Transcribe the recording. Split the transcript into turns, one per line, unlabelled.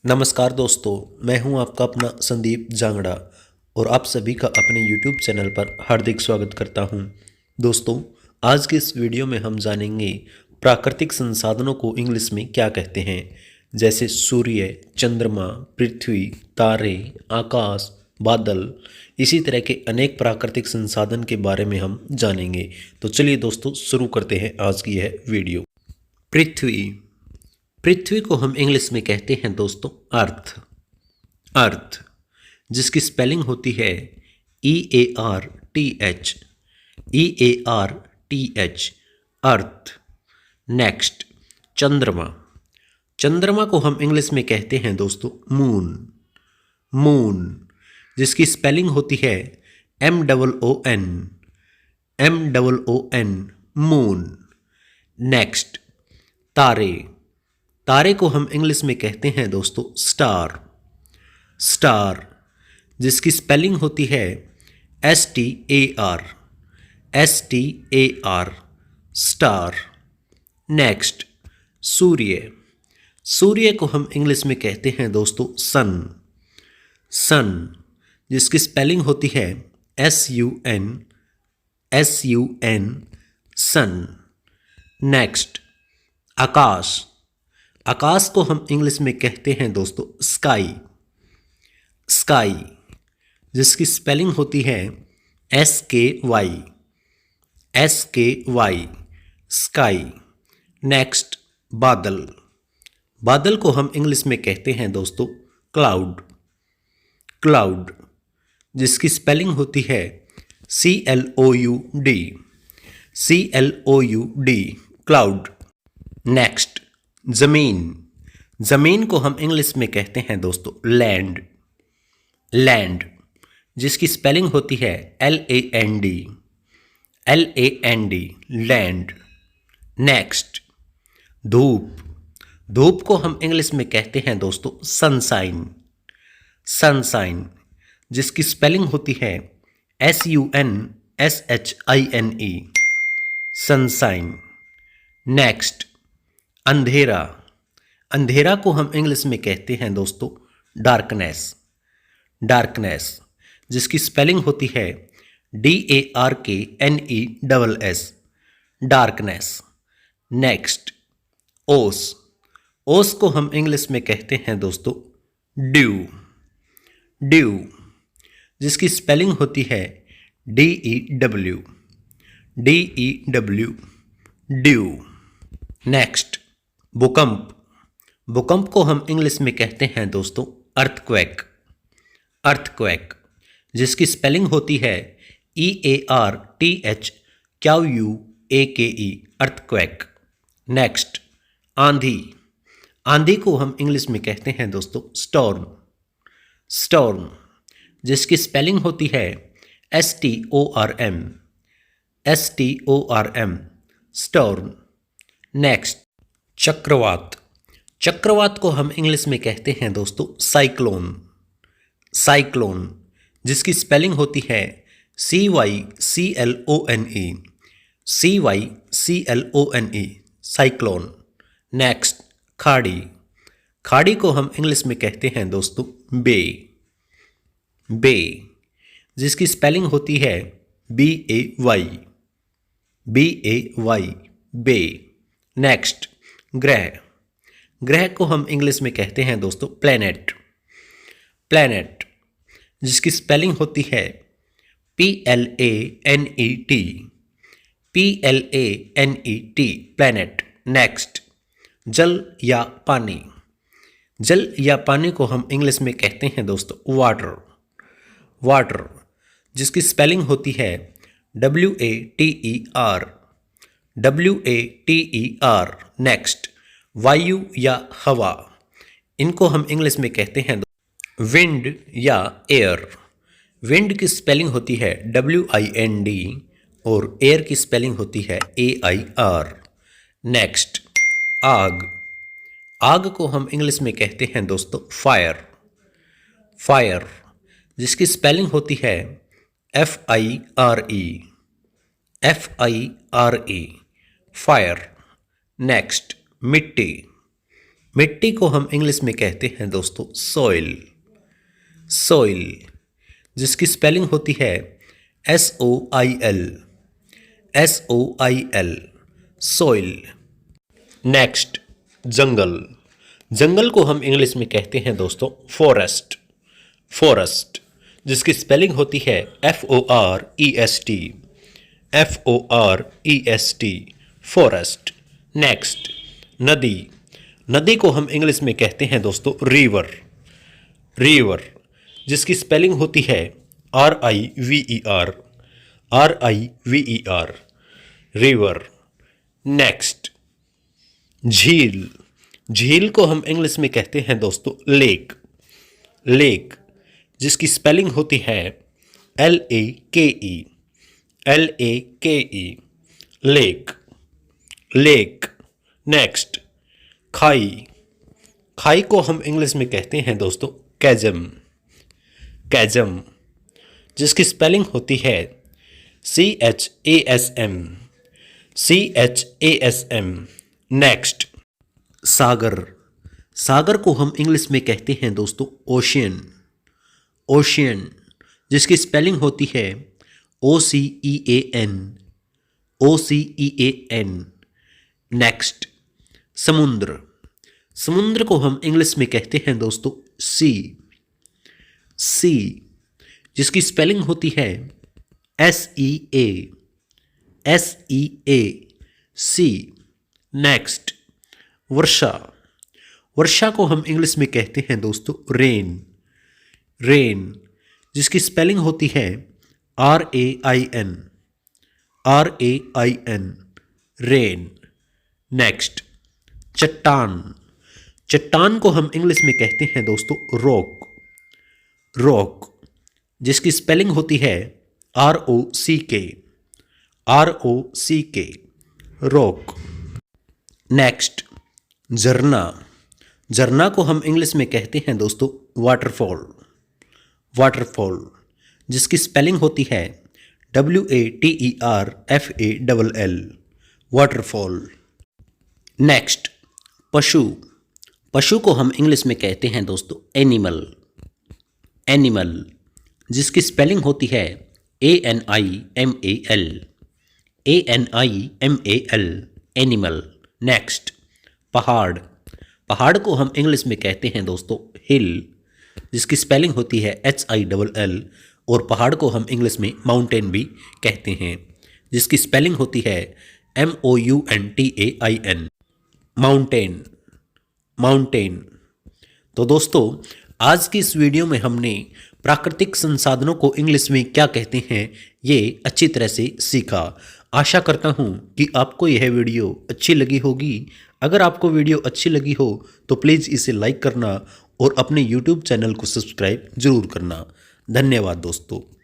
नमस्कार दोस्तों, मैं हूं आपका अपना संदीप जांगड़ा और आप सभी का अपने YouTube चैनल पर हार्दिक स्वागत करता हूं। दोस्तों, आज के इस वीडियो में हम जानेंगे प्राकृतिक संसाधनों को इंग्लिश में क्या कहते हैं, जैसे सूर्य, चंद्रमा, पृथ्वी, तारे, आकाश, बादल। इसी तरह के अनेक प्राकृतिक संसाधन के बारे में हम जानेंगे। तो चलिए दोस्तों, शुरू करते हैं आज की यह वीडियो। पृथ्वी। पृथ्वी को हम इंग्लिश में कहते हैं दोस्तों अर्थ। अर्थ जिसकी स्पेलिंग होती है EARTH। EARTH अर्थ। नेक्स्ट, चंद्रमा। चंद्रमा को हम इंग्लिश में कहते हैं दोस्तों मून। मून जिसकी स्पेलिंग होती है MOON। MOON moon. नेक्स्ट, तारे। तारे को हम इंग्लिश में कहते हैं दोस्तों स्टार। स्टार जिसकी स्पेलिंग होती है STAR। STAR star. नेक्स्ट, सूर्य। सूर्य को हम इंग्लिश में कहते हैं दोस्तों सन। सन जिसकी स्पेलिंग होती है SUN। SUN सन। नेक्स्ट, आकाश। आकाश को हम इंग्लिश में कहते हैं दोस्तों स्काई। स्काई जिसकी स्पेलिंग होती है SKY। SKY sky. नेक्स्ट, बादल। बादल को हम इंग्लिश में कहते हैं दोस्तों क्लाउड। क्लाउड जिसकी स्पेलिंग होती है CLOUD। CLOUD cloud. नेक्स्ट, जमीन। जमीन को हम इंग्लिश में कहते हैं दोस्तों लैंड। लैंड जिसकी स्पेलिंग होती है LAND। LAND land. नेक्स्ट, धूप। धूप को हम इंग्लिश में कहते हैं दोस्तों सनशाइन। सनशाइन जिसकी स्पेलिंग होती है SUNSHINE सनशाइन। नेक्स्ट, अंधेरा। अंधेरा को हम इंग्लिश में कहते हैं दोस्तों डार्कनेस। डार्कनेस जिसकी स्पेलिंग होती है DARKNESS डार्कनेस। नेक्स्ट, ओस। ओस को हम इंग्लिश में कहते हैं दोस्तों ड्यू। ड्यू जिसकी स्पेलिंग होती है DEW। DEW due. नेक्स्ट, भूकंप। भूकंप को हम इंग्लिश में कहते हैं दोस्तों अर्थक्वेक। अर्थक्वेक जिसकी स्पेलिंग होती है EARTHQUAKE अर्थक्वेक। नेक्स्ट, आंधी। आंधी को हम इंग्लिश में कहते हैं दोस्तों स्टॉर्म। स्टॉर्म जिसकी स्पेलिंग होती है STORM। STORM storm. नेक्स्ट, चक्रवात। चक्रवात को हम इंग्लिश में कहते हैं दोस्तों साइक्लोन। साइक्लोन जिसकी स्पेलिंग होती है CYCLONE। CYCLONE cyclone. नेक्स्ट, खाड़ी। खाड़ी को हम इंग्लिश में कहते हैं दोस्तों बे। बे जिसकी स्पेलिंग होती है BAY। BAY बे। नेक्स्ट, ग्रह। ग्रह को हम इंग्लिश में कहते हैं दोस्तों प्लैनेट। प्लैनेट जिसकी स्पेलिंग होती है PLANET। PLANET planet. नेक्स्ट, जल या पानी। जल या पानी को हम इंग्लिश में कहते हैं दोस्तों वाटर। वाटर जिसकी स्पेलिंग होती है WATER। WATER नेक्स्ट, वायु या हवा। इनको हम इंग्लिश में कहते हैं विंड या एयर। विंड की स्पेलिंग होती है WIND और एयर की स्पेलिंग होती है AIR। नेक्स्ट, आग। आग को हम इंग्लिश में कहते हैं दोस्तों फायर। फायर जिसकी स्पेलिंग होती है FIRE। FIRE fire. नेक्स्ट, मिट्टी। मिट्टी को हम इंग्लिश में कहते हैं दोस्तों सॉइल। सॉइल जिसकी स्पेलिंग होती है SOIL। SOIL soil. नेक्स्ट जंगल। जंगल को हम इंग्लिश में कहते हैं दोस्तों फॉरेस्ट। फॉरेस्ट जिसकी स्पेलिंग होती है FOREST। FOREST forest. नेक्स्ट नदी। नदी को हम इंग्लिश में कहते हैं दोस्तों रिवर। रिवर जिसकी स्पेलिंग होती है RIVER। RIVER river. नेक्स्ट झील। झील को हम इंग्लिश में कहते हैं दोस्तों लेक। लेक जिसकी स्पेलिंग होती है LAKE। LAKE lake. Lake. Next खाई। खाई को हम इंग्लिश में कहते हैं दोस्तों कैजम। कैजम जिसकी स्पेलिंग होती है CHASM। CHASM नेक्स्ट सागर। सागर को हम इंग्लिश में कहते हैं दोस्तों ओशियन। ओशियन जिसकी स्पेलिंग होती है OCEAN। OCEAN नेक्स्ट समुद्र। समुद्र को हम इंग्लिश में कहते हैं दोस्तों सी। सी जिसकी स्पेलिंग होती है SEA। SEA सी। नेक्स्ट वर्षा। वर्षा को हम इंग्लिश में कहते हैं दोस्तों रेन। रेन जिसकी स्पेलिंग होती है RAIN। RAIN rain. नेक्स्ट चट्टान। चट्टान को हम इंग्लिश में कहते हैं दोस्तों रॉक। रॉक जिसकी स्पेलिंग होती है ROCK। ROCK rock. नेक्स्ट झरना। झरना को हम इंग्लिश में कहते हैं दोस्तों वाटरफॉल। वाटरफॉल जिसकी स्पेलिंग होती है WATERFALL वाटरफॉल। नेक्स्ट पशु। पशु को हम इंग्लिश में कहते हैं दोस्तों एनिमल। एनिमल जिसकी स्पेलिंग होती है ANIMAL। ANIMAL animal. नेक्स्ट पहाड़। पहाड़ को हम इंग्लिश में कहते हैं दोस्तों हिल जिसकी स्पेलिंग होती है HILL। और पहाड़ को हम इंग्लिश में माउंटेन भी कहते हैं जिसकी स्पेलिंग होती है MOUNTAIN माउंटेन। माउंटेन। तो दोस्तों आज की इस वीडियो में हमने प्राकृतिक संसाधनों को इंग्लिश में क्या कहते हैं ये अच्छी तरह से सीखा। आशा करता हूँ कि आपको यह वीडियो अच्छी लगी होगी। अगर आपको वीडियो अच्छी लगी हो तो प्लीज़ इसे लाइक करना और अपने YouTube चैनल को सब्सक्राइब जरूर करना। धन्यवाद दोस्तों।